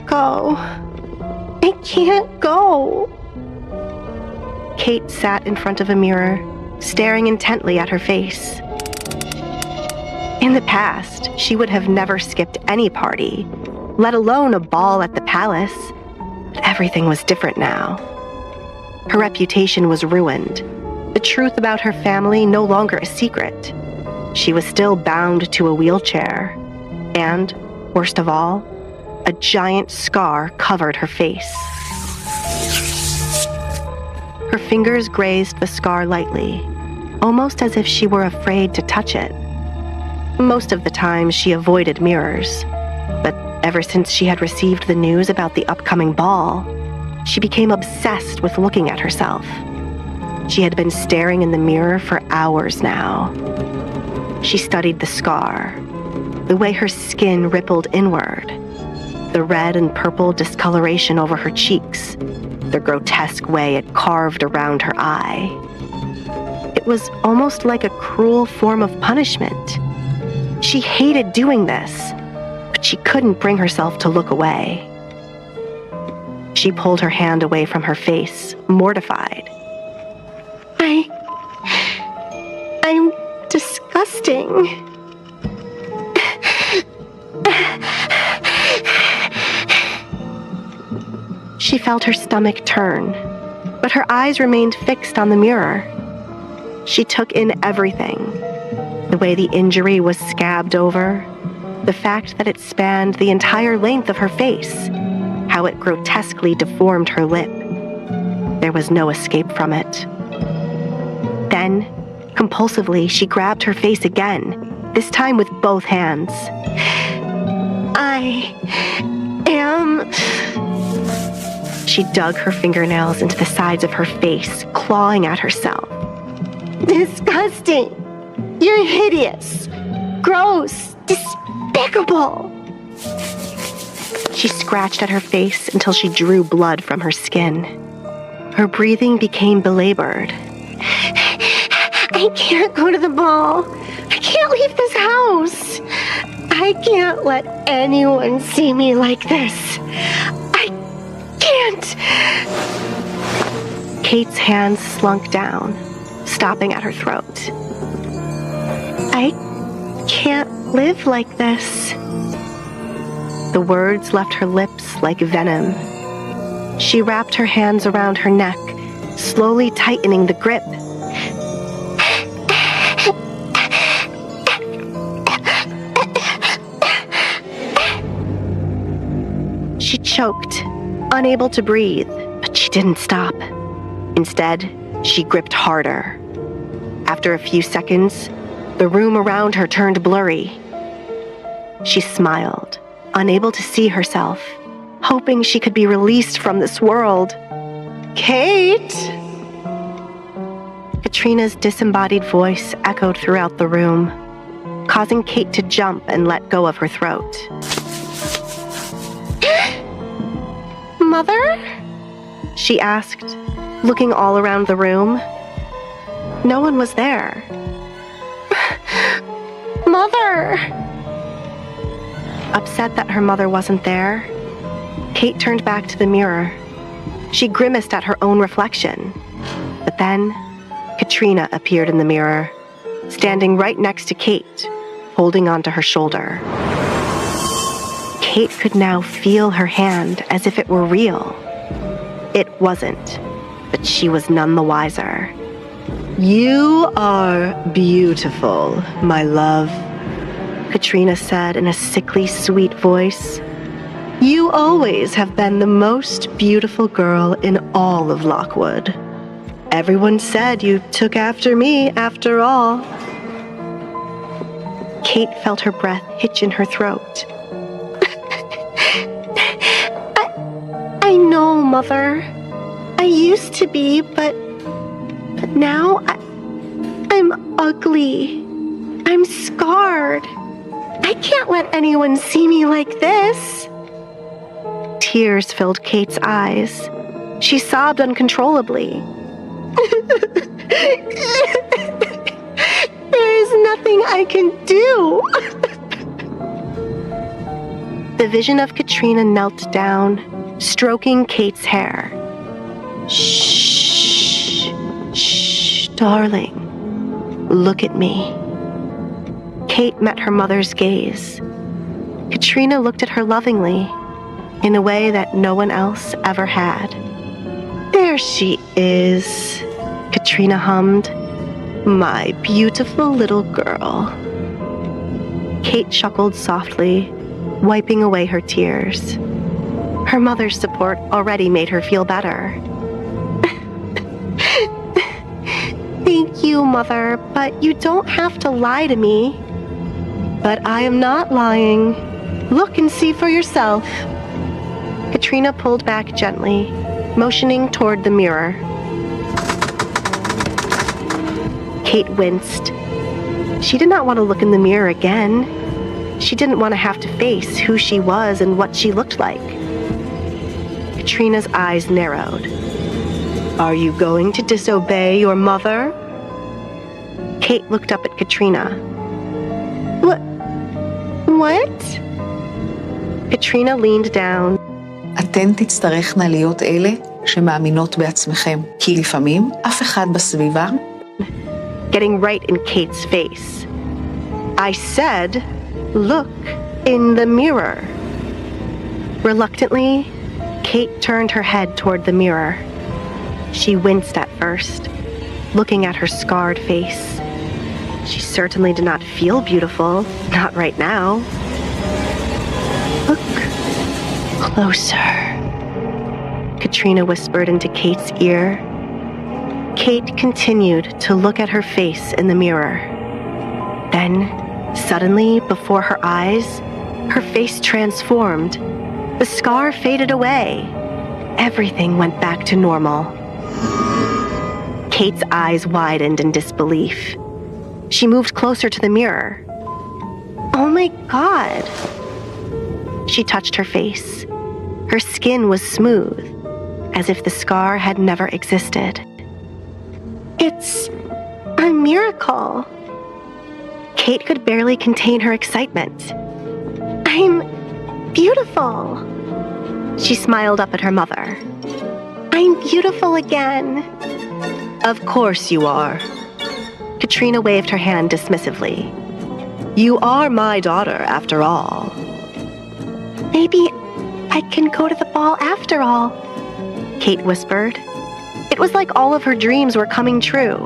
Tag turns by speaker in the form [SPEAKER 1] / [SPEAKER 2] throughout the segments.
[SPEAKER 1] go. I can't go. Kate sat in front of a mirror, staring intently at her face. In the past, she would have never skipped any party, let alone a ball at the palace. But everything was different now. Her reputation was ruined. The truth about her family no longer a secret. She was still bound to a wheelchair. And, worst of all, a giant scar covered her face. Her fingers grazed the scar lightly, almost as if she were afraid to touch it. Most of the time, she avoided mirrors. But ever since she had received the news about the upcoming ball, she became obsessed with looking at herself. She had been staring in the mirror for hours now. She studied the scar, the way her skin rippled inward, the red and purple discoloration over her cheeks, the grotesque way it carved around her eye. It was almost like a cruel form of punishment. She hated doing this, but she couldn't bring herself to look away. She pulled her hand away from her face, mortified. I'm disgusting. She felt her stomach turn, but her eyes remained fixed on the mirror. She took in everything. The way the injury was scabbed over, the fact that it spanned the entire length of her face, how it grotesquely deformed her lip. There was no escape from it. Then, compulsively, she grabbed her face again, this time with both hands. I am... She dug her fingernails into the sides of her face, clawing at herself. Disgusting! You're hideous! Gross! Despicable! She scratched at her face until she drew blood from her skin. Her breathing became belabored. I can't go to the ball. I can't leave this house. I can't let anyone see me like this. I can't. Kate's hands slunk down, stopping at her throat. I can't live like this. The words left her lips like venom. She wrapped her hands around her neck, slowly tightening the grip. She choked, unable to breathe, but she didn't stop. Instead, she gripped harder. After a few seconds, the room around her turned blurry. She smiled, unable to see herself, hoping she could be released from this world. Kate! Katrina's disembodied voice echoed throughout the room, causing Kate to jump and let go of her throat. Mother? She asked, looking all around the room. No one was there. Mother! Upset that her mother wasn't there, Kate turned back to the mirror. She grimaced at her own reflection. But then, Katrina appeared in the mirror, standing right next to Kate, holding onto her shoulder. Kate could now feel her hand as if it were real. It wasn't, but she was none the wiser. You are beautiful, my love, Katrina said in a sickly sweet voice. You always have been the most beautiful girl in all of Lockwood. Everyone said you took after me after all. Kate felt her breath hitch in her throat. I know, Mother. I used to be, but now I'm ugly. I'm scarred. I can't let anyone see me like this. Tears filled Kate's eyes. She sobbed uncontrollably. There is nothing I can do. The vision of Katrina knelt down, stroking Kate's hair. Shh, shh, darling. Look at me. Kate met her mother's gaze. Katrina looked at her lovingly, in a way that no one else ever had. There she is, Katrina hummed. My beautiful little girl. Kate chuckled softly, wiping away her tears. Her mother's support already made her feel better. Thank you, Mother, but you don't have to lie to me. But I am not lying. Look and see for yourself. Katrina pulled back gently, motioning toward the mirror. Kate winced. She did not want to look in the mirror again. She didn't want to have to face who she was and what she looked like. Katrina's eyes narrowed. Are you going to disobey your mother? Kate looked up at Katrina. What? Katrina leaned down.
[SPEAKER 2] אתן תצטרכנה להיות אלה שמאמינות בעצמכם, כי לפעמים אף אחד בסביבה.
[SPEAKER 1] Getting right in Kate's face. I said, look in the mirror. Reluctantly, Kate turned her head toward the mirror. She winced at first, looking at her scarred face. She certainly did not feel beautiful, not right now. Look closer, Katrina whispered into Kate's ear. Kate continued to look at her face in the mirror. Then, suddenly, before her eyes, her face transformed. The scar faded away. Everything went back to normal. Kate's eyes widened in disbelief. She moved closer to the mirror. Oh my God! She touched her face. Her skin was smooth, as if the scar had never existed. It's a miracle. Kate could barely contain her excitement. I'm beautiful. She smiled up at her mother. I'm beautiful again. Of course you are. Katrina waved her hand dismissively. You are my daughter, after all. Maybe I can go to the ball after all, Kate whispered. It was like all of her dreams were coming true.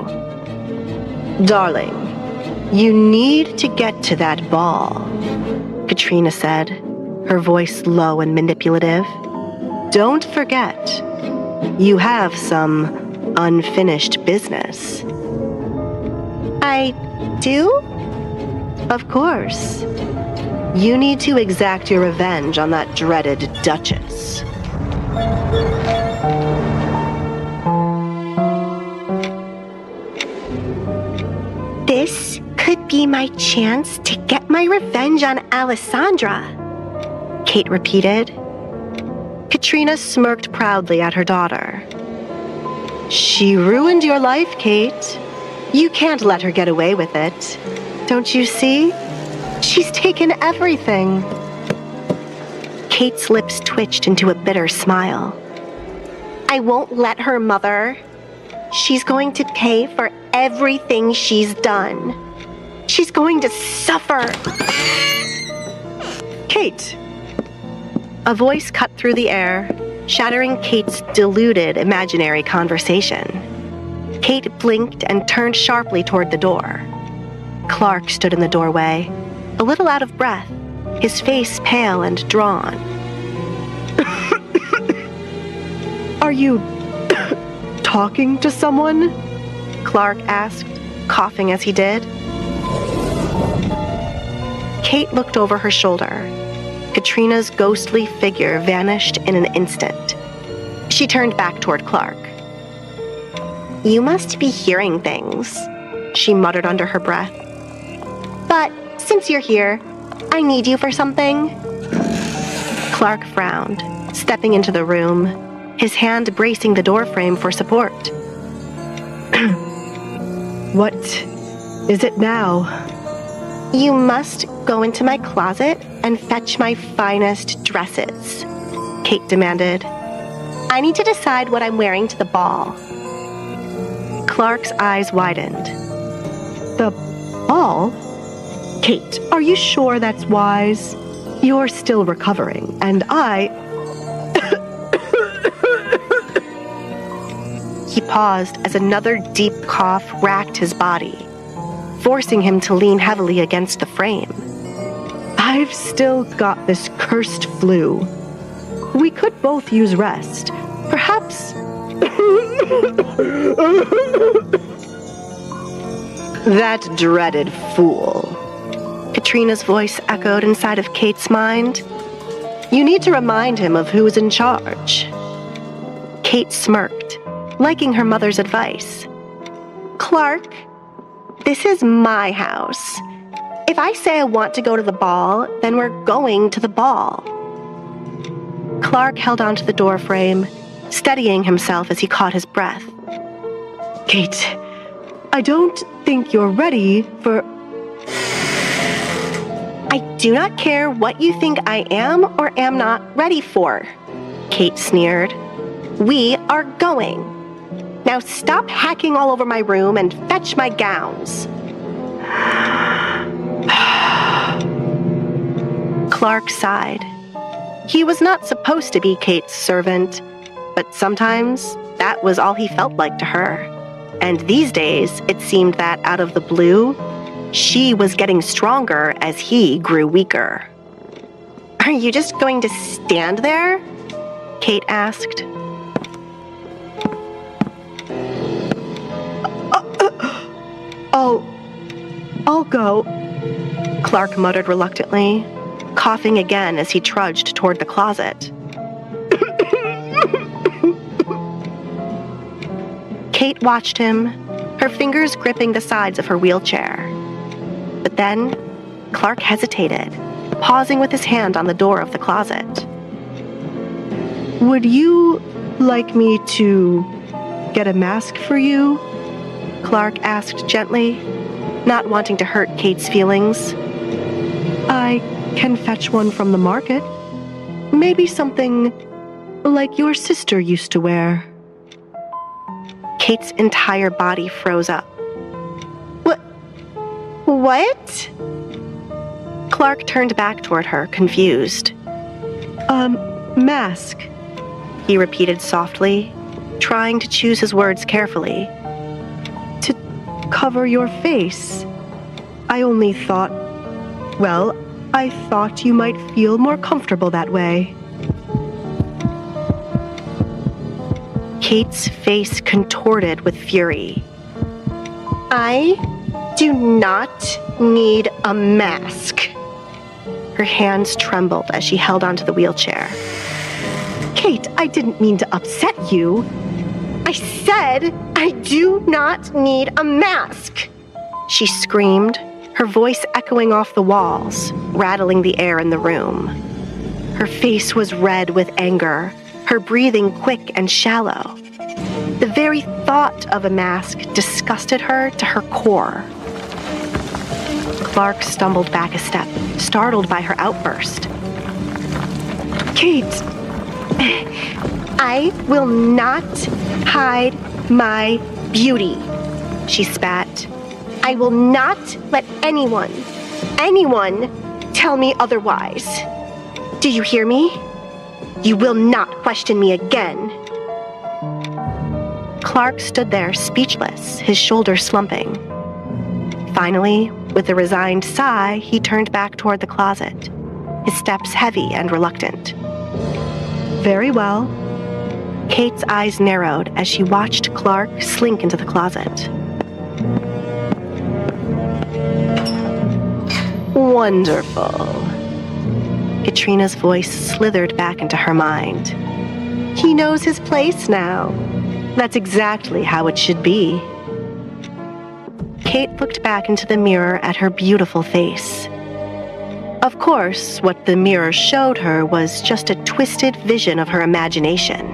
[SPEAKER 1] Darling, you need to get to that ball, Katrina said, her voice low and manipulative. Don't forget, you have some unfinished business. I do? Of course. You need to exact your revenge on that dreaded Duchess. This could be my chance to get my revenge on Alessandra, Kate repeated. Katrina smirked proudly at her daughter. She ruined your life, Kate. You can't let her get away with it. Don't you see? She's taken everything. Kate's lips twitched into a bitter smile. I won't let her, Mother. She's going to pay for everything she's done. She's going to suffer. Kate! A voice cut through the air, shattering Kate's deluded imaginary conversation. Kate blinked and turned sharply toward the door. Clark stood in the doorway, a little out of breath, his face pale and drawn. Are you talking to someone? Clark asked, coughing as he did. Kate looked over her shoulder. Katrina's ghostly figure vanished in an instant. She turned back toward Clark. You must be hearing things, she muttered under her breath. But since you're here, I need you for something. Clark frowned, stepping into the room, his hand bracing the doorframe for support. What is it now? You must go into my closet and fetch my finest dresses," Kate demanded. "I need to decide what I'm wearing to the ball." Clark's eyes widened.
[SPEAKER 3] "The ball? Kate, are you sure that's wise? You're still recovering, and
[SPEAKER 1] He paused as another deep cough racked his body, forcing him to lean heavily against the frame.
[SPEAKER 3] I've still got this cursed flu. We could both use rest. Perhaps..."
[SPEAKER 1] "That dreaded fool," Katrina's voice echoed inside of Kate's mind. "You need to remind him of who's in charge." Kate smirked, liking her mother's advice. "Clark, this is my house. If I say I want to go to the ball, then we're going to the ball." Clark held onto the doorframe, steadying himself as he caught his breath.
[SPEAKER 3] Kate, I don't think you're ready for...
[SPEAKER 1] "I do not care what you think I am or am not ready for," Kate sneered. "We are going. Now stop hacking all over my room and fetch my gowns." Clark sighed. He was not supposed to be Kate's servant, but sometimes that was all he felt like to her. And these days, it seemed that out of the blue, she was getting stronger as he grew weaker. "Are you just going to stand there?" Kate asked.
[SPEAKER 3] I'll go,"
[SPEAKER 1] Clark muttered reluctantly, coughing again as he trudged toward the closet. Kate watched him, her fingers gripping the sides of her wheelchair. But then, Clark hesitated, pausing with his hand on the door of the closet.
[SPEAKER 3] "Would you like me to get a mask for you?"
[SPEAKER 1] Clark asked gently, not wanting to hurt Kate's feelings.
[SPEAKER 3] "I can fetch one from the market. Maybe something like your sister used to wear."
[SPEAKER 1] Kate's entire body froze up. What? Clark turned back toward her, confused.
[SPEAKER 3] Mask,"
[SPEAKER 1] he repeated softly, trying to choose his words carefully.
[SPEAKER 3] "To cover your face. I only thought... Well, I thought you might feel more comfortable that way."
[SPEAKER 1] Kate's face contorted with fury. "I do not need a mask." Her hands trembled as she held onto the wheelchair.
[SPEAKER 3] "Kate, I didn't mean to upset you."
[SPEAKER 1] "I said I do not need a mask!" she screamed, her voice echoing off the walls, rattling the air in the room. Her face was red with anger, her breathing quick and shallow. The very thought of a mask disgusted her to her core. Clark stumbled back a step, startled by her outburst.
[SPEAKER 3] "Kate!"
[SPEAKER 1] "I will not hide my beauty," she spat. "I will not let anyone tell me otherwise. Do you hear me? You will not question me again." Clark stood there speechless, his shoulders slumping. Finally, with a resigned sigh, he turned back toward the closet, his steps heavy and reluctant.
[SPEAKER 3] "Very well."
[SPEAKER 1] Kate's eyes narrowed as she watched Clark slink into the closet. "Wonderful." Katrina's voice slithered back into her mind. "He knows his place now. That's exactly how it should be." Kate looked back into the mirror at her beautiful face. Of course, what the mirror showed her was just a twisted vision of her imagination.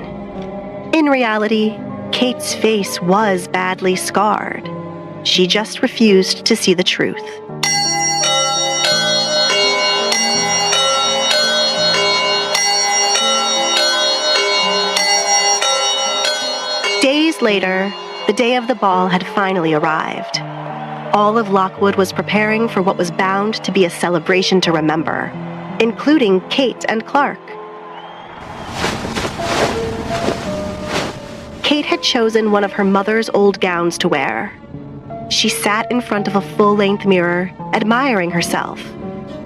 [SPEAKER 1] In reality, Kate's face was badly scarred. She just refused to see the truth. months later, the day of the ball had finally arrived. All of Lockwood was preparing for what was bound to be a celebration to remember, including Kate and Clark. Kate had chosen one of her mother's old gowns to wear. She sat in front of a full-length mirror, admiring herself,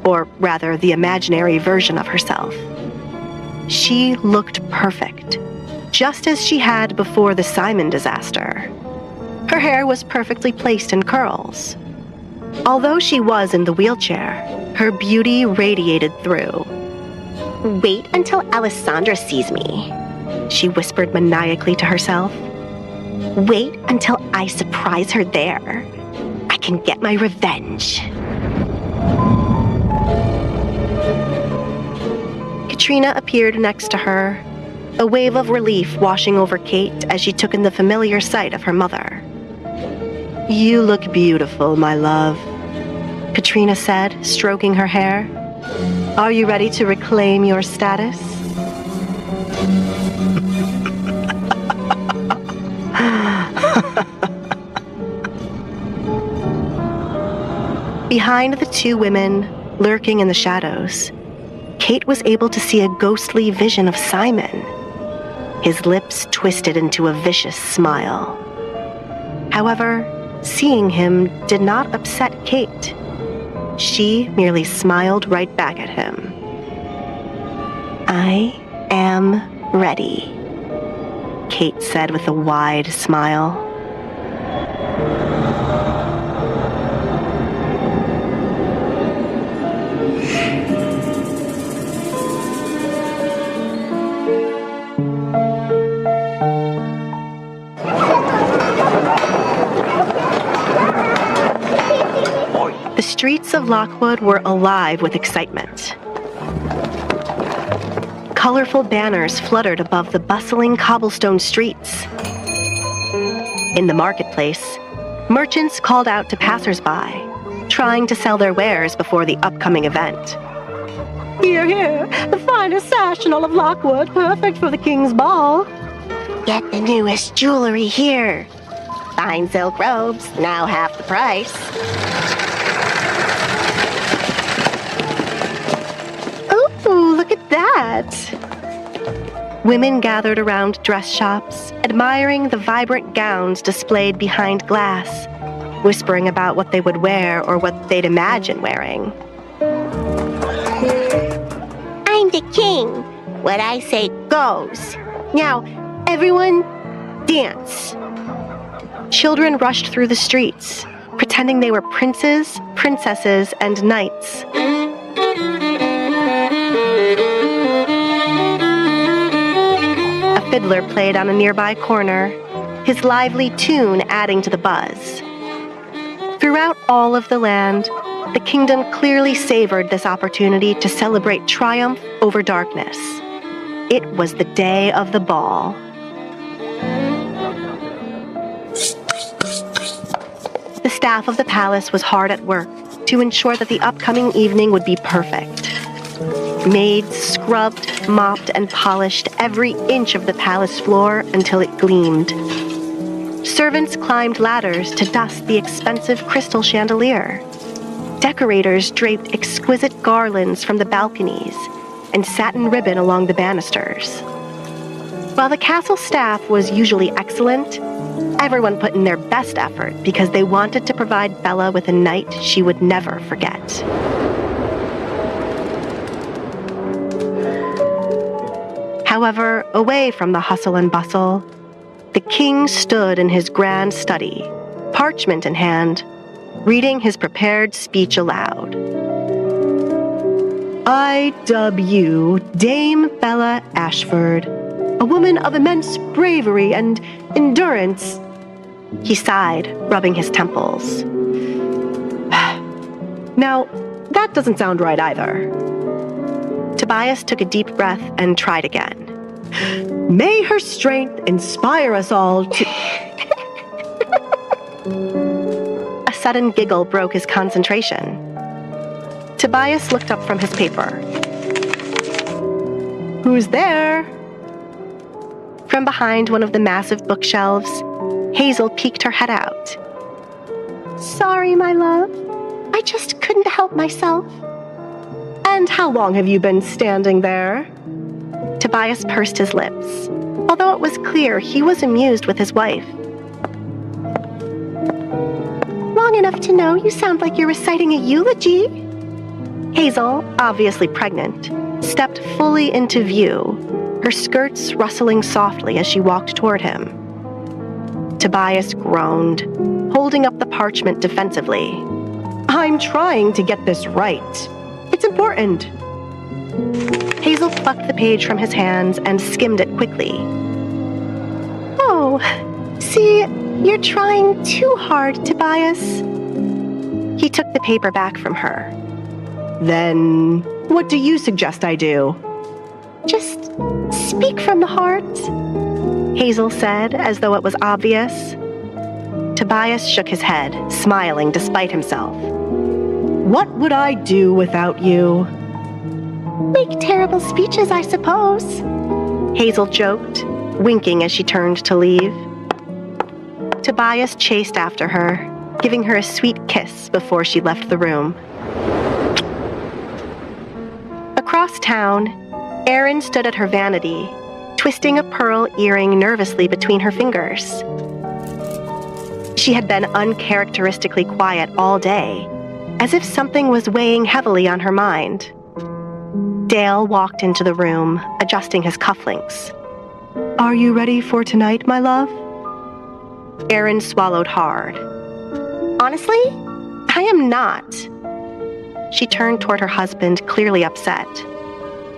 [SPEAKER 1] or rather the imaginary version of herself. She looked perfect, just as she had before the Simon disaster. Her hair was perfectly placed in curls. Although she was in the wheelchair, her beauty radiated through. "Wait until Alessandra sees me," she whispered maniacally to herself. "Wait until I surprise her there. I can get my revenge." Katrina appeared next to her, a wave of relief washing over Kate as she took in the familiar sight of her mother. "You look beautiful, my love," Katrina said, stroking her hair. "Are you ready to reclaim your status?" Behind the two women, lurking in the shadows, Kate was able to see a ghostly vision of Simon. His lips twisted into a vicious smile. However, seeing him did not upset Kate. She merely smiled right back at him. "I am ready," Kate said with a wide smile. The streets of Lockwood were alive with excitement. Colorful banners fluttered above the bustling cobblestone streets. In the marketplace, merchants called out to passers-by, trying to sell their wares before the upcoming event. "Here, here, the finest sash in all of Lockwood, perfect for the King's Ball. Get the newest jewelry here. Fine silk robes, now half the price." "Ooh, look at that!" Women gathered around dress shops, admiring the vibrant gowns displayed behind glass, whispering about what they would wear or what they'd imagine wearing. "I'm the king. What I say goes. Now, everyone, dance." Children rushed through the streets, pretending they were princes, princesses, and knights. A fiddler played on a nearby corner, his lively tune adding to the buzz. Throughout all of the land, the kingdom clearly savored this opportunity to celebrate triumph over darkness. It was the day of the ball. The staff of the palace was hard at work to ensure that the upcoming evening would be perfect. Maids scrubbed, mopped, and polished every inch of the palace floor until it gleamed. Servants climbed ladders to dust the expensive crystal chandelier. Decorators draped exquisite garlands from the balconies and satin ribbon along the banisters. While the castle staff was usually excellent, everyone put in their best effort because they wanted to provide Bella with a night she would never forget. However, away from the hustle and bustle, the king stood in his grand study, parchment in hand, reading his prepared speech aloud. "I dub you Dame Bella Ashford, a woman of immense bravery and endurance." He sighed, rubbing his temples. "Now, that doesn't sound right either." Tobias took a deep breath and tried again. "May her strength inspire us all to..." A sudden giggle broke his concentration. Tobias looked up from his paper. "Who's there?" From behind one of the massive bookshelves, Hazel peeked her head out.
[SPEAKER 3] Sorry, my love. I just couldn't help myself. And how long have you been standing there?
[SPEAKER 1] Tobias pursed his lips, although it was clear he was amused with his wife.
[SPEAKER 3] Long enough to know you sound like you're reciting a eulogy.
[SPEAKER 1] Hazel, obviously pregnant, stepped fully into view, her skirts rustling softly as she walked toward him. Tobias groaned, holding up the parchment defensively.
[SPEAKER 3] I'm trying to get this right. It's important.
[SPEAKER 1] Hazel plucked the page from his hands and skimmed it quickly.
[SPEAKER 3] Oh, see, you're trying too hard, Tobias.
[SPEAKER 1] He took the paper back from her.
[SPEAKER 3] Then, what do you suggest I do?
[SPEAKER 1] Just speak from the heart, Hazel said, as though it was obvious. Tobias shook his head, smiling despite himself.
[SPEAKER 3] What would I do without you?
[SPEAKER 1] Make terrible speeches, I suppose, Hazel joked, winking as she turned to leave. Tobias chased after her, giving her a sweet kiss before she left the room. Across town, Erin stood at her vanity, twisting a pearl earring nervously between her fingers. She had been uncharacteristically quiet all day, as if something was weighing heavily on her mind. Dale walked into the room, adjusting his cufflinks.
[SPEAKER 3] Are you ready for tonight, my love?
[SPEAKER 1] Erin swallowed hard. Honestly, I am not. She turned toward her husband, clearly upset.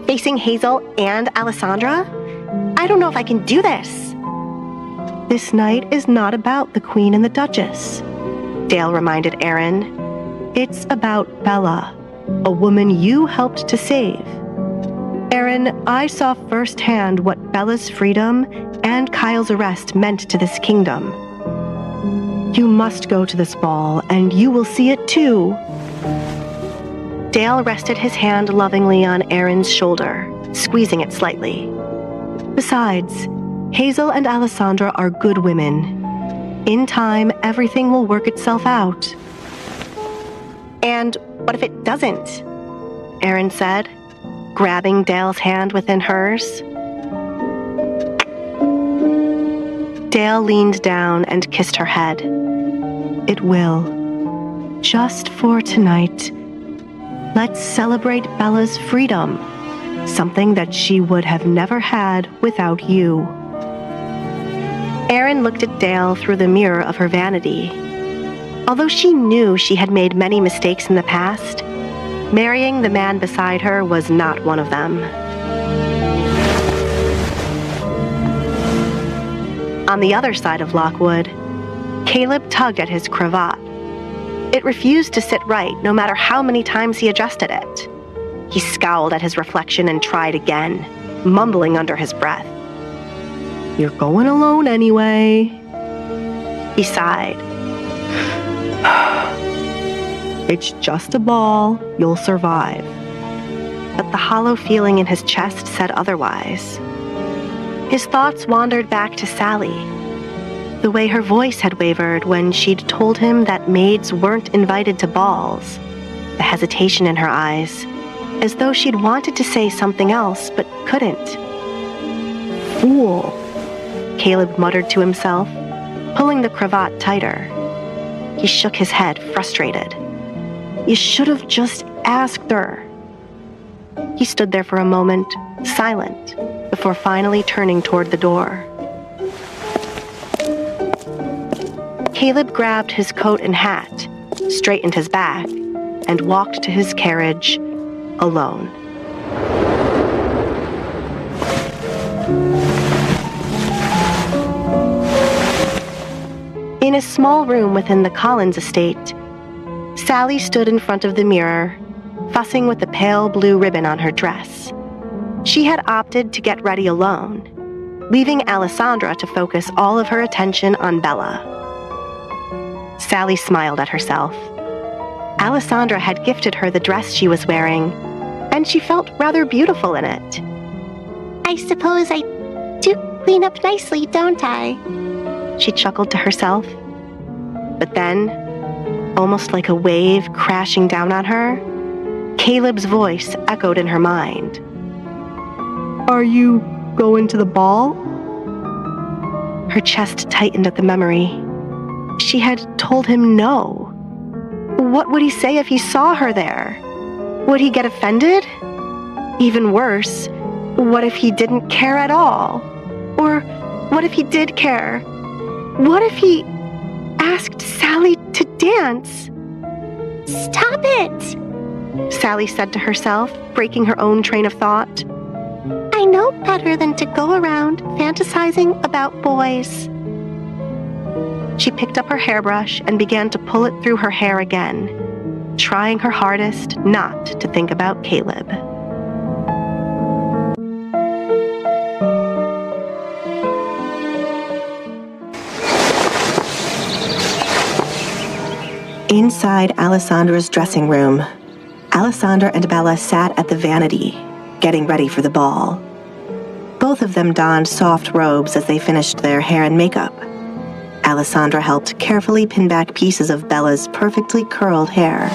[SPEAKER 1] Facing Hazel and Alessandra? I don't know if I can do this.
[SPEAKER 3] This night is not about the Queen and the Duchess,
[SPEAKER 1] Dale reminded Erin.
[SPEAKER 3] It's about Bella, a woman you helped to save. Erin, I saw firsthand what Bella's freedom and Kyle's arrest meant to this kingdom. You must go to this ball, and you will see it too.
[SPEAKER 1] Dale rested his hand lovingly on Erin's shoulder, squeezing it slightly.
[SPEAKER 3] Besides, Hazel and Alessandra are good women. In time, everything will work itself out.
[SPEAKER 1] And what if it doesn't? Erin said, grabbing Dale's hand within hers. Dale leaned down and kissed her head.
[SPEAKER 3] It will. Just for tonight. Let's celebrate Bella's freedom, something that she would have never had without you.
[SPEAKER 1] Erin looked at Dale through the mirror of her vanity. Although she knew she had made many mistakes in the past, marrying the man beside her was not one of them. On the other side of Lockwood, Caleb tugged at his cravat. It refused to sit right, no matter how many times he adjusted it. He scowled at his reflection and tried again, mumbling under his breath.
[SPEAKER 3] You're going alone anyway.
[SPEAKER 1] He sighed.
[SPEAKER 3] It's just a ball. You'll survive.
[SPEAKER 1] But the hollow feeling in his chest said otherwise. His thoughts wandered back to Sally, the way her voice had wavered when she'd told him that maids weren't invited to balls, the hesitation in her eyes, as though she'd wanted to say something else but couldn't.
[SPEAKER 3] Fool,
[SPEAKER 1] Caleb muttered to himself, pulling the cravat tighter. He shook his head, frustrated.
[SPEAKER 3] You should have just asked her.
[SPEAKER 1] He stood there for a moment, silent, before finally turning toward the door. Caleb grabbed his coat and hat, straightened his back, and walked to his carriage alone. In a small room within the Collins estate, Sally stood in front of the mirror, fussing with the pale blue ribbon on her dress. She had opted to get ready alone, leaving Alessandra to focus all of her attention on Bella. Sally smiled at herself. Alessandra had gifted her the dress she was wearing, and she felt rather beautiful in it.
[SPEAKER 4] I suppose I do
[SPEAKER 1] clean up nicely, don't I? She chuckled to herself. But then, almost like a wave crashing down on her, Caleb's voice echoed in her mind.
[SPEAKER 3] Are you going to the ball?
[SPEAKER 1] Her chest tightened at the memory. She had told him no. What would he say if he saw her there? Would he get offended? Even worse, what if he didn't care at all? Or what if he did care? What if he asked Sally to dance? Stop it, Sally said to herself, breaking her own train of thought. I know better than to go around fantasizing about boys. She picked up her hairbrush and began to pull it through her hair again, trying her hardest not to think about Caleb. Inside Alessandra's dressing room, Alessandra and Bella sat at the vanity, getting ready for the ball. Both of them donned soft robes as they finished their hair and makeup. Alessandra helped carefully pin back pieces of Bella's perfectly curled hair.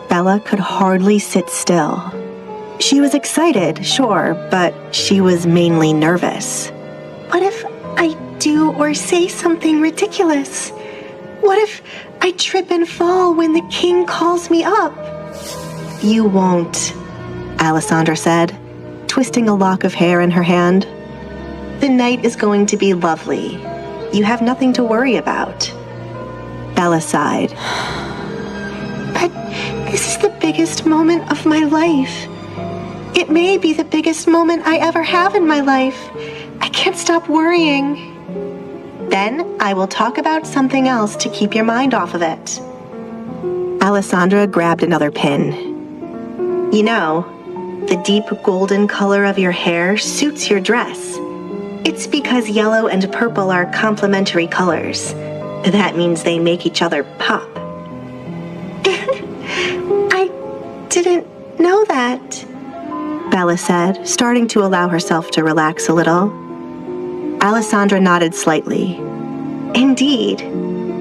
[SPEAKER 1] Bella could hardly sit still. She was excited, sure, but she was mainly nervous. What if I do or say something ridiculous? What if I trip and fall when the king calls me up? You won't, Alessandra said, twisting a lock of hair in her hand. The night is going to be lovely. You have nothing to worry about. Bella sighed. But this is the biggest moment of my life. It may be the biggest moment I ever have in my life. I can't stop worrying. Then I will talk about something else to keep your mind off of it. Alessandra grabbed another pin. You know, the deep golden color of your hair suits your dress. It's because yellow and purple are complementary colors. That means they make each other pop. I didn't know that, Bella said, starting to allow herself to relax a little. Alessandra nodded slightly. Indeed,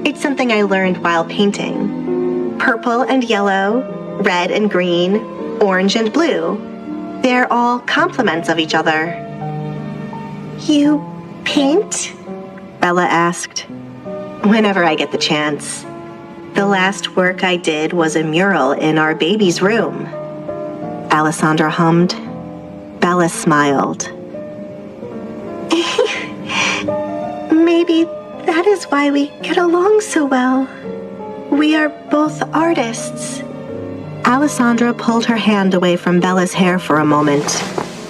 [SPEAKER 1] it's something I learned while painting. Purple and yellow, red and green, orange and blue. They're all complements of each other. You paint? Bella asked. Whenever I get the chance. The last work I did was a mural in our baby's room. Alessandra hummed. Bella smiled. Maybe that is why we get along so well. We are both artists. Alessandra pulled her hand away from Bella's hair for a moment,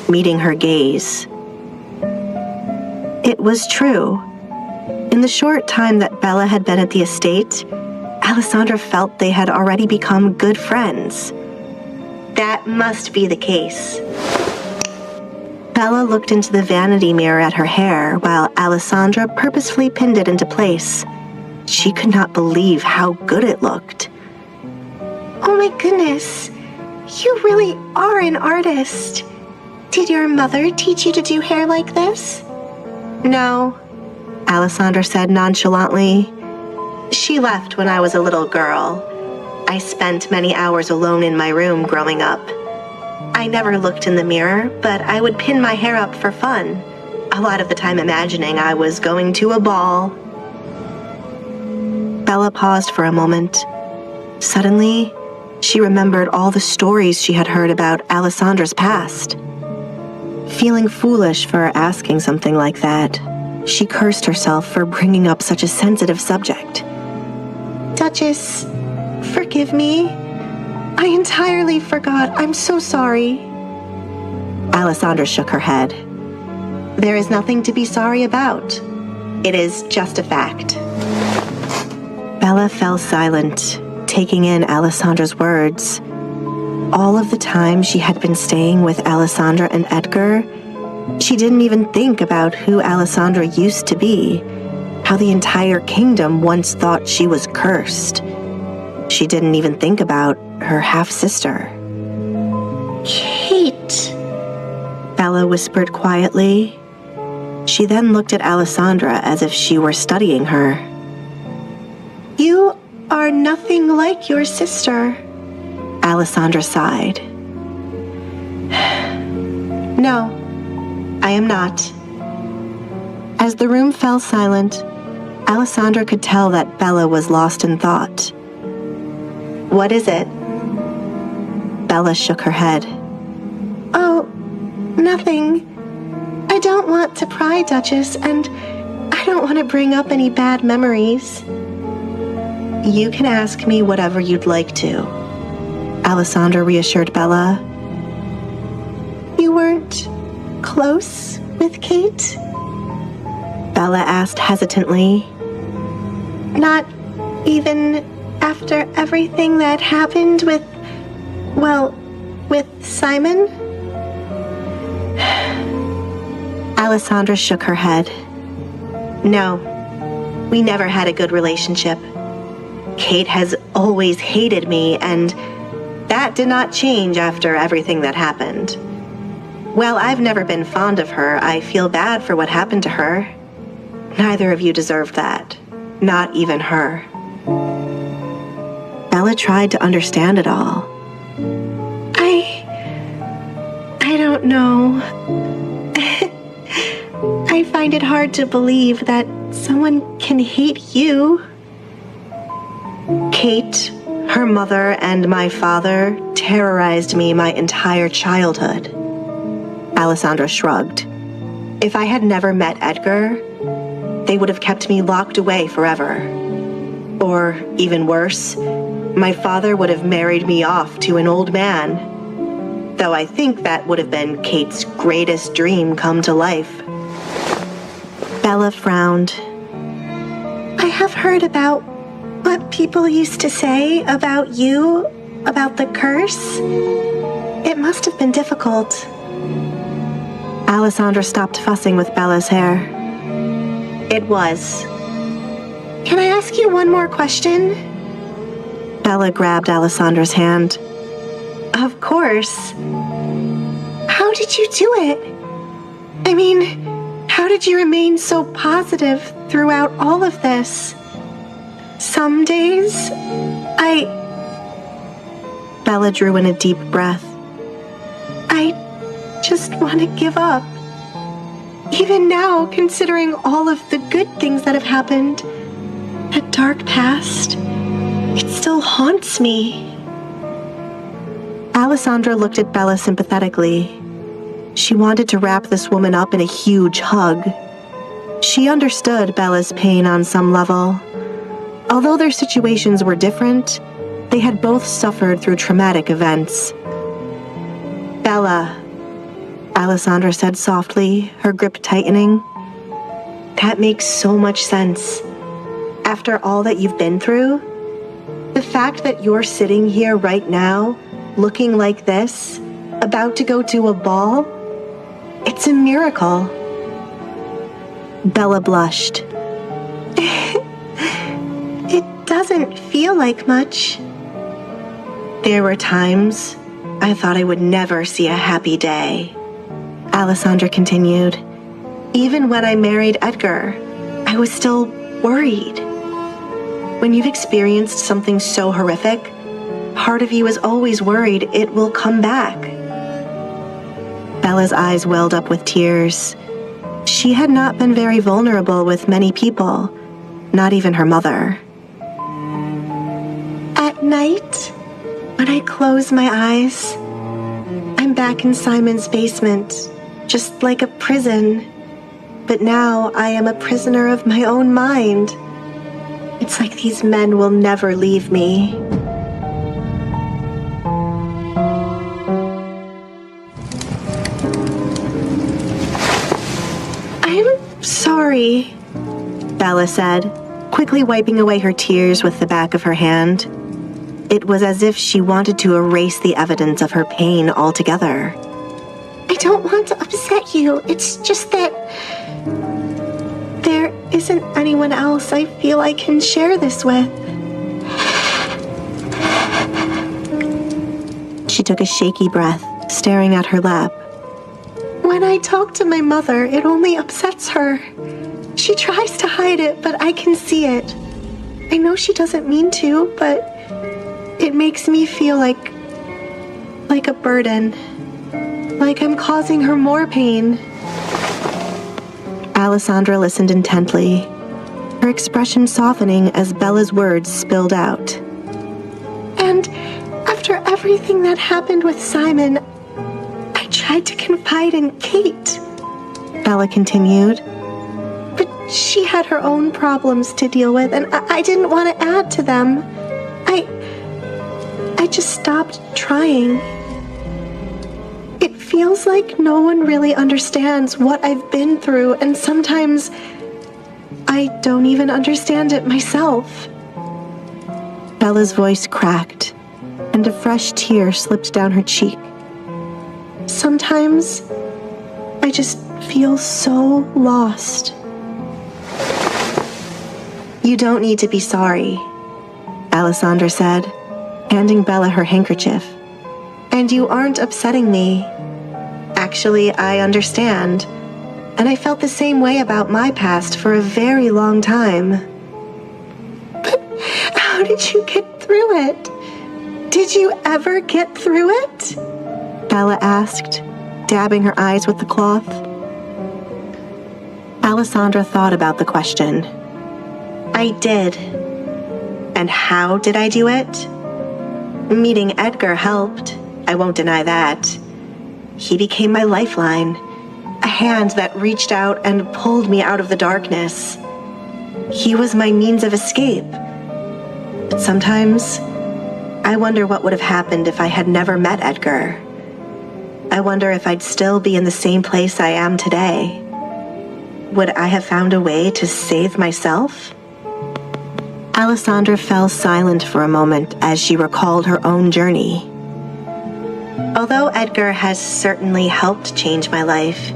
[SPEAKER 1] meeting her gaze. It was true. In the short time that Bella had been at the estate, Alessandra felt they had already become good friends. That must be the case. Bella looked into the vanity mirror at her hair while Alessandra purposefully pinned it into place. She could not believe how good it looked. Oh my goodness, you really are an artist. Did your mother teach you to do hair like this? No, Alessandra said nonchalantly. She left when I was a little girl. I spent many hours alone in my room growing up. I never looked in the mirror, but I would pin my hair up for fun, a lot of the time imagining I was going to a ball. Bella paused for a moment. Suddenly, she remembered all the stories she had heard about Alessandra's past. Feeling foolish for asking something like that, she cursed herself for bringing up such a sensitive subject. Duchess, forgive me. I entirely forgot. I'm so sorry. Alessandra shook her head. There is nothing to be sorry about. It is just a fact. Bella fell silent, taking in Alessandra's words. All of the time she had been staying with Alessandra and Edgar, she didn't even think about who Alessandra used to be, how the entire kingdom once thought she was cursed. She didn't even think about her half-sister. Kate, Bella whispered quietly, She then looked at Alessandra as if she were studying her.
[SPEAKER 3] You are nothing like your sister.
[SPEAKER 1] Alessandra sighed.
[SPEAKER 3] No, I am not.
[SPEAKER 1] As the room fell silent, Alessandra could tell that Bella was lost in thought.
[SPEAKER 3] What is it?
[SPEAKER 1] Bella shook her head.
[SPEAKER 3] Oh, nothing. I don't want to pry, Duchess, and I don't want to bring up any bad memories.
[SPEAKER 1] You can ask me whatever you'd like to, Alessandra reassured Bella.
[SPEAKER 3] You weren't close with Kate?
[SPEAKER 1] Bella asked hesitantly.
[SPEAKER 3] Not even after everything that happened with Simon?
[SPEAKER 1] Alessandra shook her head.
[SPEAKER 3] No, we never had a good relationship. Kate has always hated me, and that did not change after everything that happened. Well, I've never been fond of her. I feel bad for what happened to her. Neither of you deserved that. Not even her.
[SPEAKER 1] Bella tried to understand it all.
[SPEAKER 3] I don't know. I find it hard to believe that someone can hate you.
[SPEAKER 1] Kate, her mother, and my father terrorized me my entire childhood. Alessandra shrugged. If I had never met Edgar, they would have kept me locked away forever. Or, even worse, my father would have married me off to an old man. Though I think that would have been Kate's greatest dream come to life. Bella frowned.
[SPEAKER 3] I have heard about what people used to say about you, about the curse. It must have been difficult.
[SPEAKER 1] Alessandra stopped fussing with Bella's hair.
[SPEAKER 3] It was. Can I ask you one more question?
[SPEAKER 1] Bella grabbed Alessandra's hand.
[SPEAKER 3] Of course. How did you do it? I mean, how did you remain so positive throughout all of this? Some days,
[SPEAKER 1] Bella drew in a deep breath.
[SPEAKER 3] I just want to give up. Even now, considering all of the good things that have happened, that dark past, it still haunts me.
[SPEAKER 1] Alessandra looked at Bella sympathetically. She wanted to wrap this woman up in a huge hug. She understood Bella's pain on some level. Although their situations were different, they had both suffered through traumatic events.
[SPEAKER 3] Bella,
[SPEAKER 1] Alessandra said softly, her grip tightening.
[SPEAKER 3] That makes so much sense. After all that you've been through, the fact that you're sitting here right now, looking like this, about to go to a ball, it's a miracle.
[SPEAKER 1] Bella blushed.
[SPEAKER 3] It doesn't feel like much. There were times I thought I would never see a happy day.
[SPEAKER 1] Alessandra continued.
[SPEAKER 3] Even when I married Edgar, I was still worried. When you've experienced something so horrific, part of you is always worried it will come back.
[SPEAKER 1] Bella's eyes welled up with tears. She had not been very vulnerable with many people, not even her mother.
[SPEAKER 3] At night, when I close my eyes, I'm back in Simon's basement, just like a prison. But now I am a prisoner of my own mind. It's like these men will never leave me. I'm sorry,
[SPEAKER 1] Bella said, quickly wiping away her tears with the back of her hand. It was as if she wanted to erase the evidence of her pain altogether.
[SPEAKER 3] I don't want to upset you. It's just that there isn't anyone else I feel I can share this with.
[SPEAKER 1] She took a shaky breath, staring at her lap. When I talk to my mother, it only upsets her. She tries to hide it, but I can see it. I know she doesn't mean to, but it makes me feel like a burden. Like I'm causing her more pain.
[SPEAKER 3] Alessandra listened intently, her expression softening as Bella's words spilled out.
[SPEAKER 1] And after everything that happened with Simon, I tried to confide in Kate.
[SPEAKER 3] Bella continued.
[SPEAKER 1] But she had her own problems to deal with, and I didn't want to add to them. I just stopped trying. It feels like no one really understands what I've been through, and sometimes I don't even understand it myself.
[SPEAKER 3] Bella's voice cracked, and a fresh tear slipped down her cheek.
[SPEAKER 1] Sometimes I just feel so lost.
[SPEAKER 3] You don't need to be sorry, Alessandra said, handing Bella her handkerchief.
[SPEAKER 1] And you aren't upsetting me. Actually, I understand. And I felt the same way about my past for a very long time. But how did you get through it? Did you ever get through it?
[SPEAKER 3] Bella asked, dabbing her eyes with the cloth. Alessandra thought about the question.
[SPEAKER 1] I did. And how did I do it? Meeting Edgar helped. I won't deny that. He became my lifeline, a hand that reached out and pulled me out of the darkness. He was my means of escape. But sometimes, I wonder what would have happened if I had never met Edgar. I wonder if I'd still be in the same place I am today. Would I have found a way to save myself?
[SPEAKER 3] Alessandra fell silent for a moment as she recalled her own journey.
[SPEAKER 1] Although Edgar has certainly helped change my life,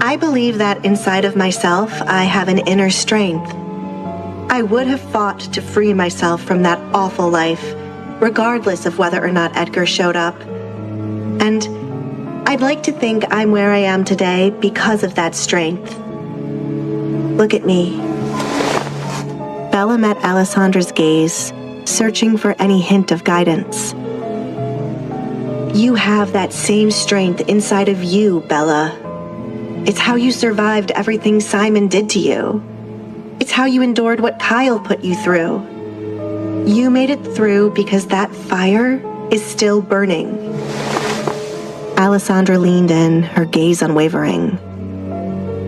[SPEAKER 1] I believe that inside of myself I have an inner strength. I would have fought to free myself from that awful life, regardless of whether or not Edgar showed up. And I'd like to think I'm where I am today because of that strength. Look at me.
[SPEAKER 3] Bella met Alessandra's gaze, searching for any hint of guidance.
[SPEAKER 1] You have that same strength inside of you, Bella. It's how you survived everything Simon did to you. It's how you endured what Kyle put you through. You made it through because that fire is still burning.
[SPEAKER 3] Alessandra leaned in, her gaze unwavering.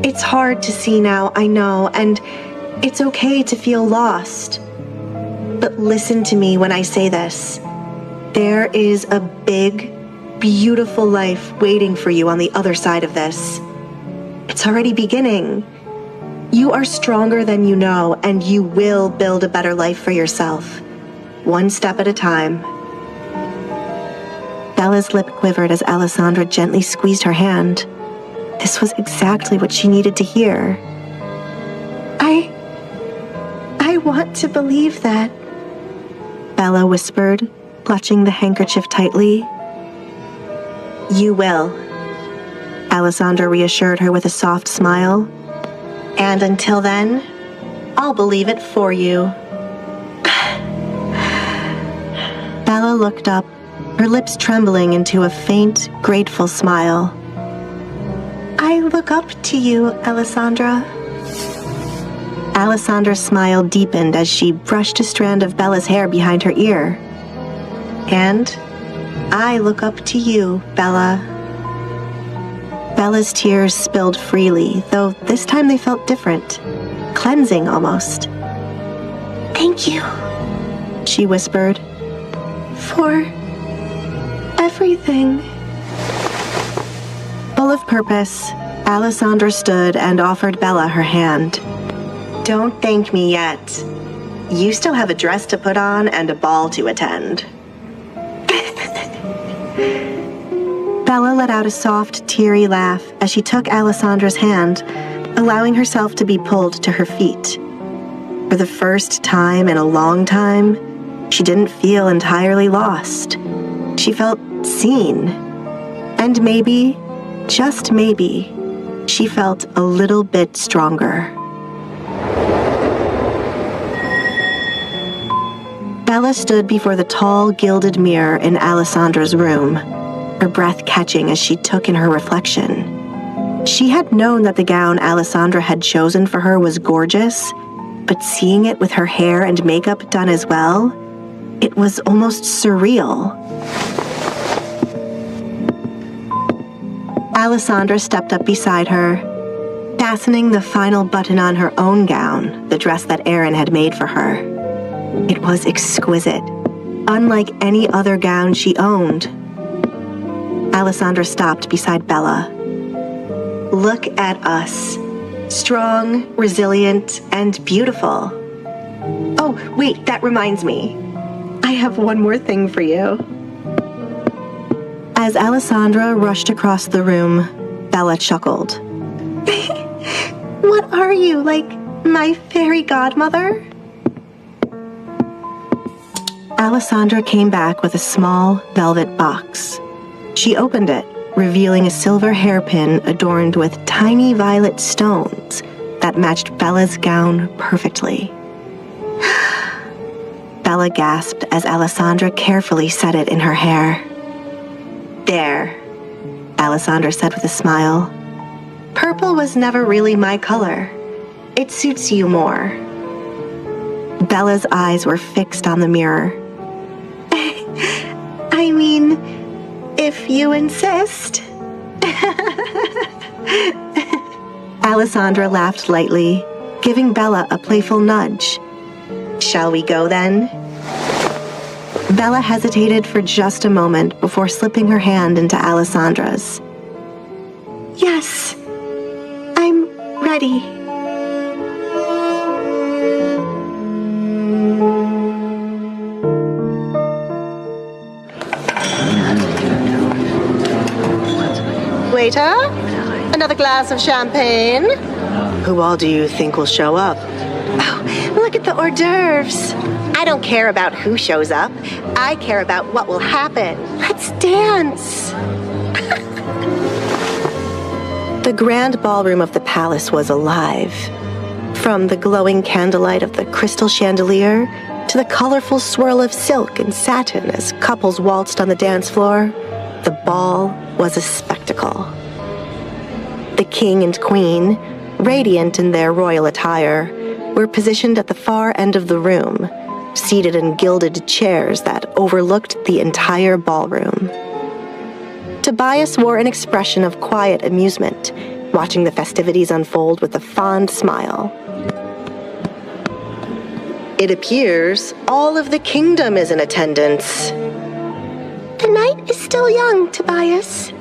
[SPEAKER 1] It's hard to see now, I know, and it's okay to feel lost. But listen to me when I say this. There is a big, beautiful life waiting for you on the other side of this. It's already beginning. You are stronger than you know, and you will build a better life for yourself, one step at a time.
[SPEAKER 3] Bella's lip quivered as Alessandra gently squeezed her hand. This was exactly what she needed to hear.
[SPEAKER 1] I want to believe that,
[SPEAKER 3] Bella whispered, clutching the handkerchief tightly.
[SPEAKER 1] You will,
[SPEAKER 3] Alessandra reassured her with a soft smile.
[SPEAKER 1] And until then, I'll believe it for you.
[SPEAKER 3] Bella looked up, her lips trembling into a faint, grateful smile.
[SPEAKER 1] I look up to you, Alessandra.
[SPEAKER 3] Alessandra's smile deepened as she brushed a strand of Bella's hair behind her ear.
[SPEAKER 1] And I look up to you, Bella.
[SPEAKER 3] Bella's tears spilled freely, though this time they felt different, cleansing almost.
[SPEAKER 1] Thank you,
[SPEAKER 3] she whispered.
[SPEAKER 1] For everything.
[SPEAKER 3] Full of purpose, Alessandra stood and offered Bella her hand.
[SPEAKER 1] Don't thank me yet. You still have a dress to put on and a ball to attend.
[SPEAKER 3] Bella let out a soft, teary laugh as she took Alessandra's hand, allowing herself to be pulled to her feet. For the first time in a long time, she didn't feel entirely lost. She felt seen. And maybe,
[SPEAKER 1] just maybe, she felt a little bit stronger. Bella stood before the tall, gilded mirror in Alessandra's room, her breath catching as she took in her reflection. She had known that the gown Alessandra had chosen for her was gorgeous, but seeing it with her hair and makeup done as well, it was almost surreal. Alessandra stepped up beside her, fastening the final button on her own gown, the dress that Aaron had made for her. It was exquisite, unlike any other gown she owned. Alessandra stopped beside Bella. Look at us. Strong, resilient, and beautiful. Oh, wait, that reminds me. I have one more thing for you. As Alessandra rushed across the room, Bella chuckled. What are you, like my fairy godmother? Alessandra came back with a small velvet box. She opened it, revealing a silver hairpin adorned with tiny violet stones that matched Bella's gown perfectly. Bella gasped as Alessandra carefully set it in her hair. There, Alessandra said with a smile. Purple was never really my color. It suits you more. Bella's eyes were fixed on the mirror. I mean, if you insist. Alessandra laughed lightly, giving Bella a playful nudge. Shall we go then? Bella hesitated for just a moment before slipping her hand into Alessandra's. Yes, I'm ready. Waiter, another glass of champagne. Who all do you think will show up? Oh, look at the hors d'oeuvres. I don't care about who shows up. I care about what will happen. Let's dance. The grand ballroom of the palace was alive. From the glowing candlelight of the crystal chandelier to the colorful swirl of silk and satin as couples waltzed on the dance floor, the ball was a spectacle. The king and queen, radiant in their royal attire, were positioned at the far end of the room, seated in gilded chairs that overlooked the entire ballroom. Tobias wore an expression of quiet amusement, watching the festivities unfold with a fond smile. It appears all of the kingdom is in attendance. The night is still young, Tobias.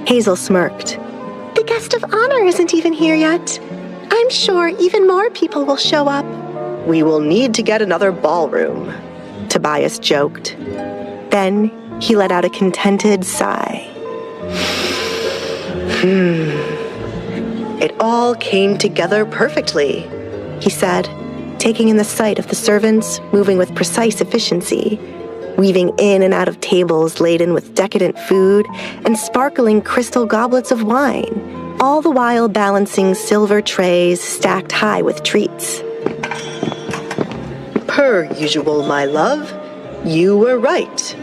[SPEAKER 1] Hazel smirked. The guest of honor isn't even here yet. I'm sure even more people will show up. We will need to get another ballroom, Tobias joked. Then he let out a contented sigh. It all came together perfectly, he said, taking in the sight of the servants moving with precise efficiency, weaving in and out of tables laden with decadent food and sparkling crystal goblets of wine, all the while balancing silver trays stacked high with treats. Per usual, my love, you were right.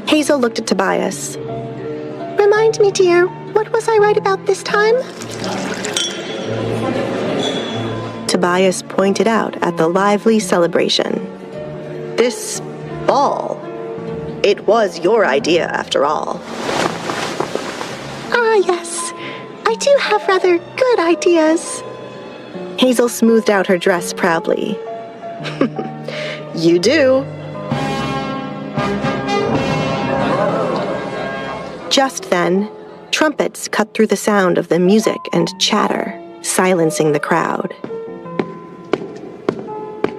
[SPEAKER 1] Hazel looked at Tobias. Remind me, dear, what was I right about this time? Tobias pointed out at the lively celebration. This ball. It was your idea, after all. Ah, yes. I do have rather good ideas. Hazel smoothed out her dress proudly. You do. Just then, trumpets cut through the sound of the music and chatter, silencing the crowd.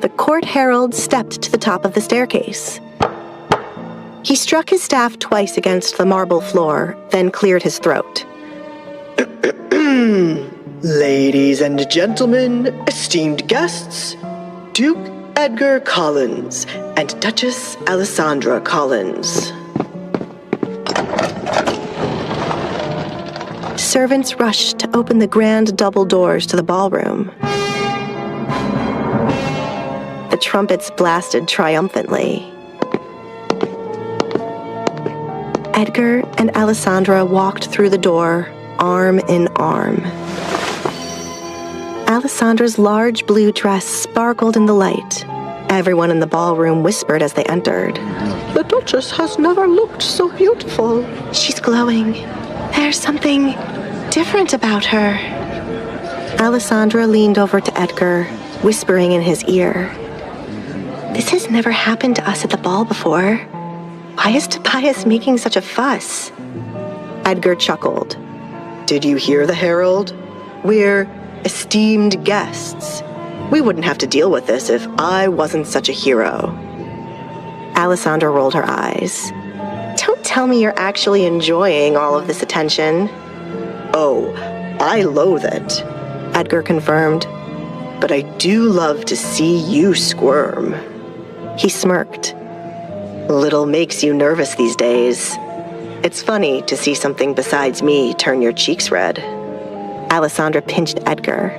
[SPEAKER 1] The court herald stepped to the top of the staircase. He struck his staff twice against the marble floor, then cleared his throat. Ladies and gentlemen, esteemed guests, Duke Edgar Collins and Duchess Alessandra Collins. servants rushed to open the grand double doors to the ballroom. The trumpets blasted triumphantly. Edgar and Alessandra walked through the door, arm in arm. Alessandra's large blue dress sparkled in the light. Everyone in the ballroom whispered as they entered.
[SPEAKER 3] The Duchess has never looked so beautiful.
[SPEAKER 1] She's glowing. There's something different about her. Alessandra leaned over to Edgar, whispering in his ear. This has never happened to us at the ball before. Why is Tobias making such a fuss? Edgar chuckled. Did you hear the herald? We're esteemed guests. We wouldn't have to deal with this if I wasn't such a hero. Alessandra rolled her eyes. Don't tell me you're actually enjoying all of this attention. Oh, I loathe it, Edgar confirmed. But I do love to see you squirm. He smirked. Little makes you nervous these days. It's funny to see something besides me turn your cheeks red. Alessandra pinched Edgar.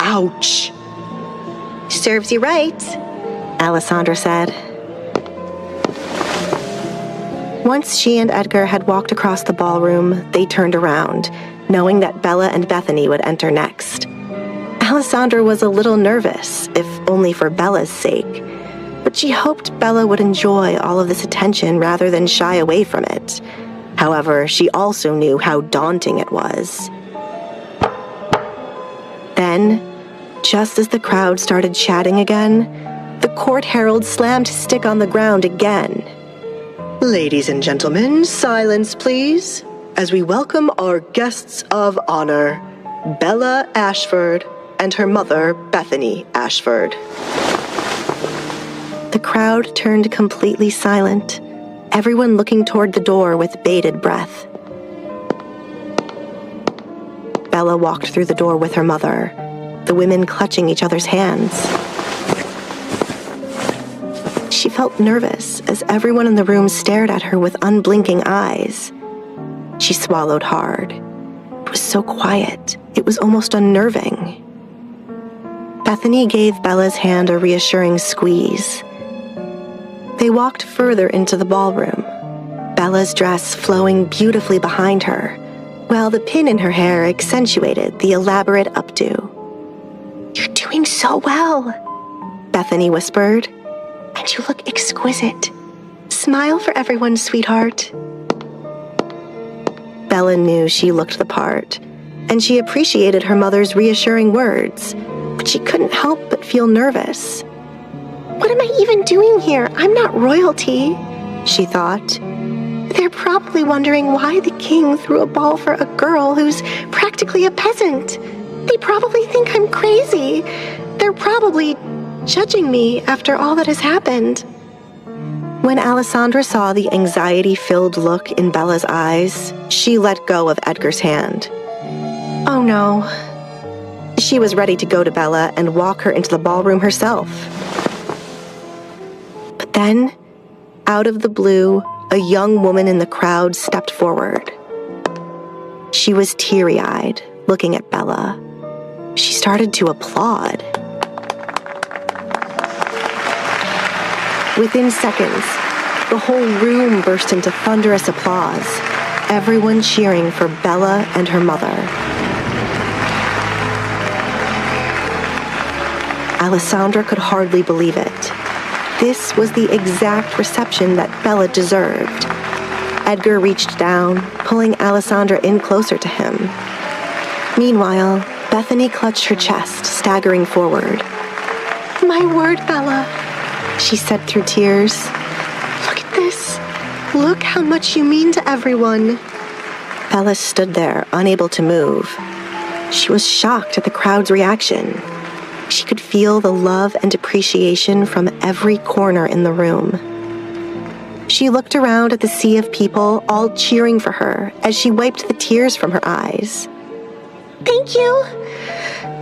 [SPEAKER 1] Ouch! Serves you right, Alessandra said. Once she and Edgar had walked across the ballroom, they turned around, knowing that Bella and Bethany would enter next. Alessandra was a little nervous, if only for Bella's sake, but she hoped Bella would enjoy all of this attention rather than shy away from it. However, she also knew how daunting it was. Then, just as the crowd started chatting again, the court herald slammed his stick on the ground again. Ladies and gentlemen, silence please, as we welcome our guests of honor, Bella Ashford and her mother, Bethany Ashford. The crowd turned completely silent, everyone looking toward the door with bated breath. Bella walked through the door with her mother, the women clutching each other's hands. She felt nervous as everyone in the room stared at her with unblinking eyes. She swallowed hard. It was so quiet, it was almost unnerving. Bethany gave Bella's hand a reassuring squeeze. They walked further into the ballroom, Bella's dress flowing beautifully behind her, while the pin in her hair accentuated the elaborate updo. You're doing so well, Bethany whispered. And you look exquisite. Smile for everyone, sweetheart. Bella knew she looked the part, and she appreciated her mother's reassuring words, but she couldn't help but feel nervous. What am I even doing here? I'm not royalty, she thought. They're probably wondering why the king threw a ball for a girl who's practically a peasant. They probably think I'm crazy. They're probably judging me after all that has happened. When Alessandra saw the anxiety-filled look in Bella's eyes, she let go of Edgar's hand. Oh no. She was ready to go to Bella and walk her into the ballroom herself. But then, out of the blue, a young woman in the crowd stepped forward. She was teary-eyed, looking at Bella. She started to applaud. Within seconds, the whole room burst into thunderous applause, everyone cheering for Bella and her mother. Alessandra could hardly believe it. This was the exact reception that Bella deserved. Edgar reached down, pulling Alessandra in closer to him. Meanwhile, Bethany clutched her chest, staggering forward. My word, Bella, she said through tears. Look at this. Look how much you mean to everyone. Bella stood there, unable to move. She was shocked at the crowd's reaction. She could feel the love and appreciation from every corner in the room. She looked around at the sea of people, all cheering for her as she wiped the tears from her eyes. Thank you.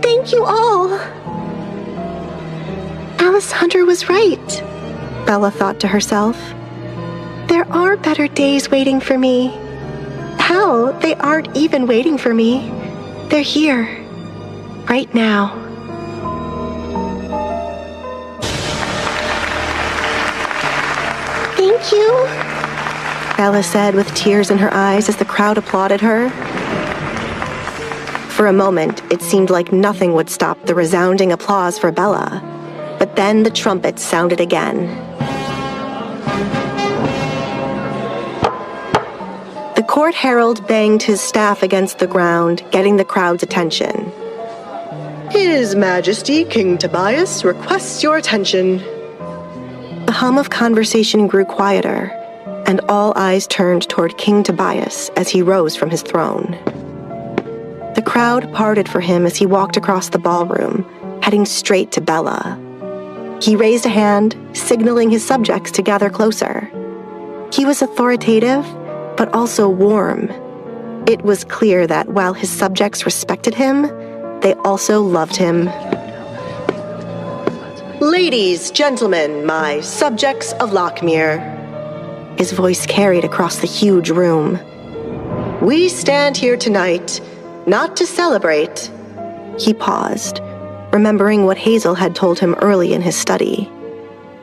[SPEAKER 1] Thank you all. Alessandra was right, Bella thought to herself. There are better days waiting for me. Hell, they aren't even waiting for me. They're here. Right now. Thank you, Bella said with tears in her eyes as the crowd applauded her. For a moment, it seemed like nothing would stop the resounding applause for Bella. But then the trumpet sounded again. The court herald banged his staff against the ground, getting the crowd's attention. His Majesty King Tobias requests your attention. The hum of conversation grew quieter, and all eyes turned toward King Tobias as he rose from his throne. The crowd parted for him as he walked across the ballroom, heading straight to Bella. He raised a hand, signaling his subjects to gather closer. He was authoritative, but also warm. It was clear that while his subjects respected him, they also loved him. Ladies, gentlemen, my subjects of Lockmere. His voice carried across the huge room. We stand here tonight, not to celebrate. He paused, remembering what Hazel had told him early in his study.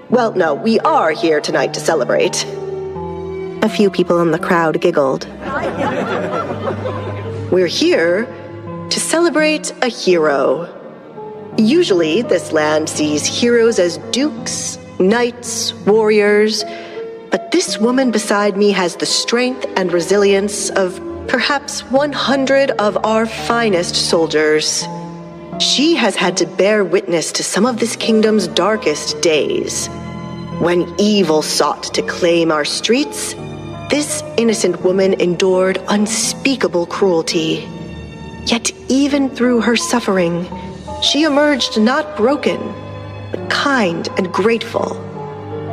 [SPEAKER 1] Well, no, we are here tonight to celebrate. A few people in the crowd giggled. We're here to celebrate a hero. Usually, this land sees heroes as dukes, knights, warriors, but this woman beside me has the strength and resilience of perhaps 100 of our finest soldiers. She has had to bear witness to some of this kingdom's darkest days. When evil sought to claim our streets, this innocent woman endured unspeakable cruelty. Yet even through her suffering, she emerged not broken, but kind and grateful.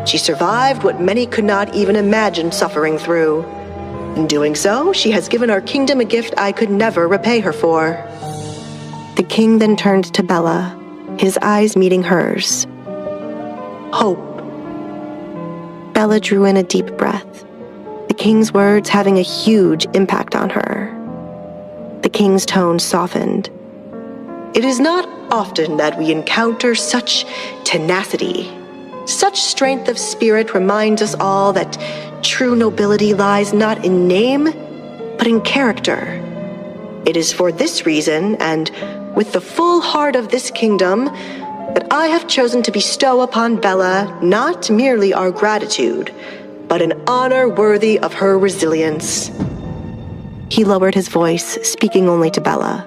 [SPEAKER 1] She survived what many could not even imagine suffering through. In doing so, she has given our kingdom a gift I could never repay her for. The king then turned to Bella, his eyes meeting hers. Hope. Bella drew in a deep breath, the king's words having a huge impact on her. The king's tone softened. It is not often that we encounter such tenacity. Such strength of spirit reminds us all that true nobility lies not in name, but in character. It is for this reason, and with the full heart of this kingdom, that I have chosen to bestow upon Bella not merely our gratitude, but an honor worthy of her resilience. He lowered his voice, speaking only to Bella.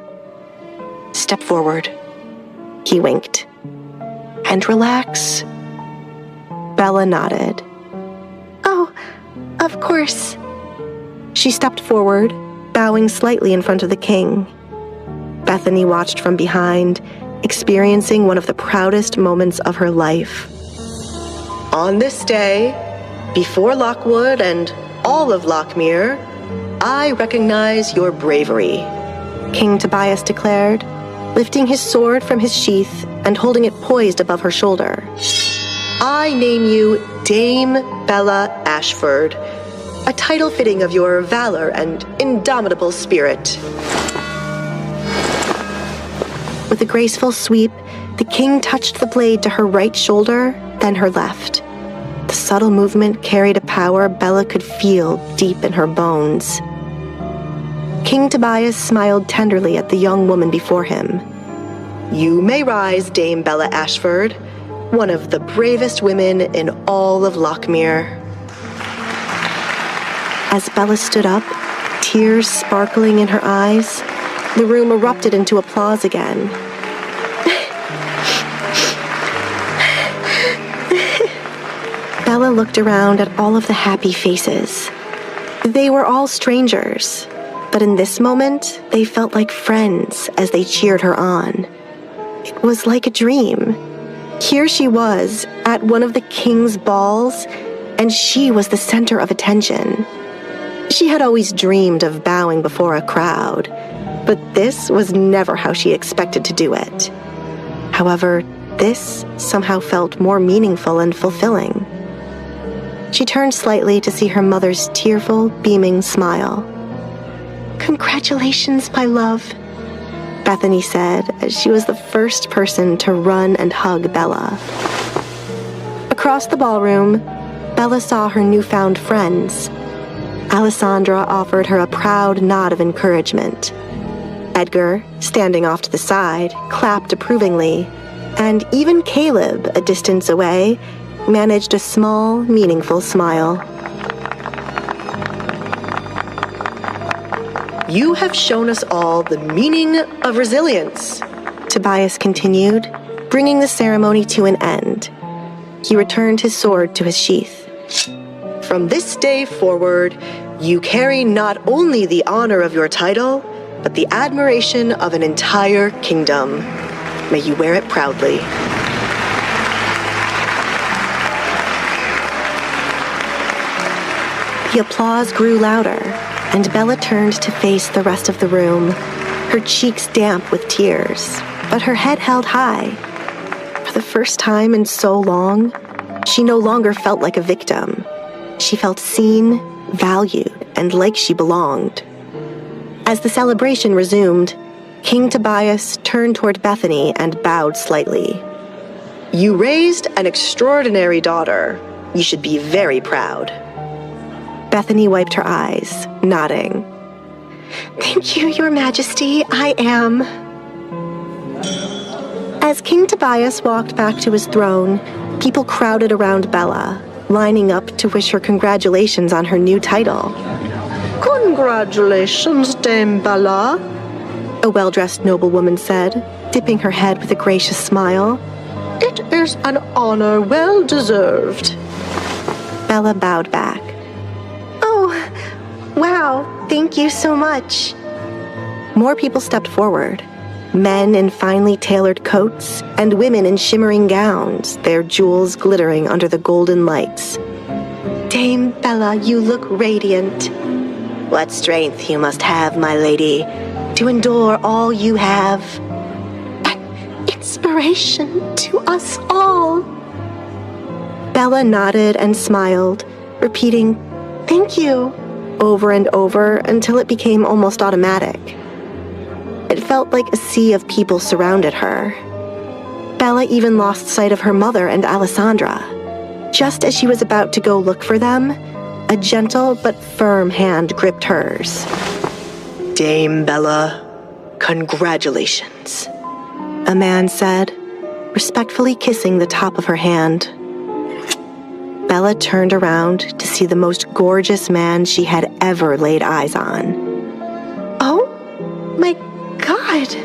[SPEAKER 1] Step forward. He winked. And relax. Bella nodded. Oh, of course. She stepped forward, bowing slightly in front of the king. Bethany watched from behind, experiencing one of the proudest moments of her life. On this day, before Lockwood and all of Lockmere, I recognize your bravery, King Tobias declared, lifting his sword from his sheath and holding it poised above her shoulder. I name you Dame Bella Ashford, a title fitting of your valor and indomitable spirit. With a graceful sweep, the king touched the blade to her right shoulder, then her left. The subtle movement carried a power Bella could feel deep in her bones. King Tobias smiled tenderly at the young woman before him. You may rise, Dame Bella Ashford, one of the bravest women in all of Lockmere. As Bella stood up, tears sparkling in her eyes, the room erupted into applause again. Bella looked around at all of the happy faces. They were all strangers, but in this moment, they felt like friends as they cheered her on. It was like a dream. Here she was at one of the king's balls, and she was the center of attention. She had always dreamed of bowing before a crowd, but this was never how she expected to do it. However, this somehow felt more meaningful and fulfilling. She turned slightly to see her mother's tearful, beaming smile. Congratulations, my love, Bethany said as she was the first person to run and hug Bella. Across the ballroom, Bella saw her newfound friends. Alessandra offered her a proud nod of encouragement. Edgar, standing off to the side, clapped approvingly, and even Caleb, a distance away, managed a small, meaningful smile.
[SPEAKER 3] You have shown us all the meaning of resilience,
[SPEAKER 1] Tobias continued, bringing the ceremony to an end. He returned his sword to his sheath.
[SPEAKER 3] From this day forward, you carry not only the honor of your title, but the admiration of an entire kingdom. May you wear it proudly.
[SPEAKER 1] The applause grew louder, and Bella turned to face the rest of the room, her cheeks damp with tears, but her head held high. For the first time in so long, she no longer felt like a victim. She felt seen, valued, and like she belonged. As the celebration resumed, King Tobias turned toward Bethany and bowed slightly.
[SPEAKER 3] You raised an extraordinary daughter. You should be very proud.
[SPEAKER 1] Bethany wiped her eyes, nodding.
[SPEAKER 2] Thank you, Your Majesty, I am.
[SPEAKER 1] As King Tobias walked back to his throne, people crowded around Bella, lining up to wish her congratulations on her new title.
[SPEAKER 3] Congratulations, Dame Bella,
[SPEAKER 1] a well-dressed noblewoman said, dipping her head with a gracious smile.
[SPEAKER 3] It is an honor well deserved.
[SPEAKER 1] Bella bowed back.
[SPEAKER 2] Oh, wow, thank you so much.
[SPEAKER 1] More people stepped forward. Men in finely tailored coats and women in shimmering gowns, their jewels glittering under the golden lights.
[SPEAKER 2] Dame Bella, you look radiant.
[SPEAKER 1] What strength you must have, my lady, to endure all you have.
[SPEAKER 2] An inspiration to us all.
[SPEAKER 1] Bella nodded and smiled, repeating, "Thank you," over and over until it became almost automatic. It felt like a sea of people surrounded her. Bella even lost sight of her mother and Alessandra. Just as she was about to go look for them, a gentle but firm hand gripped hers.
[SPEAKER 3] Dame Bella, congratulations,
[SPEAKER 1] a man said, respectfully kissing the top of her hand. Bella turned around to see the most gorgeous man she had ever laid eyes on.
[SPEAKER 2] Oh, my God!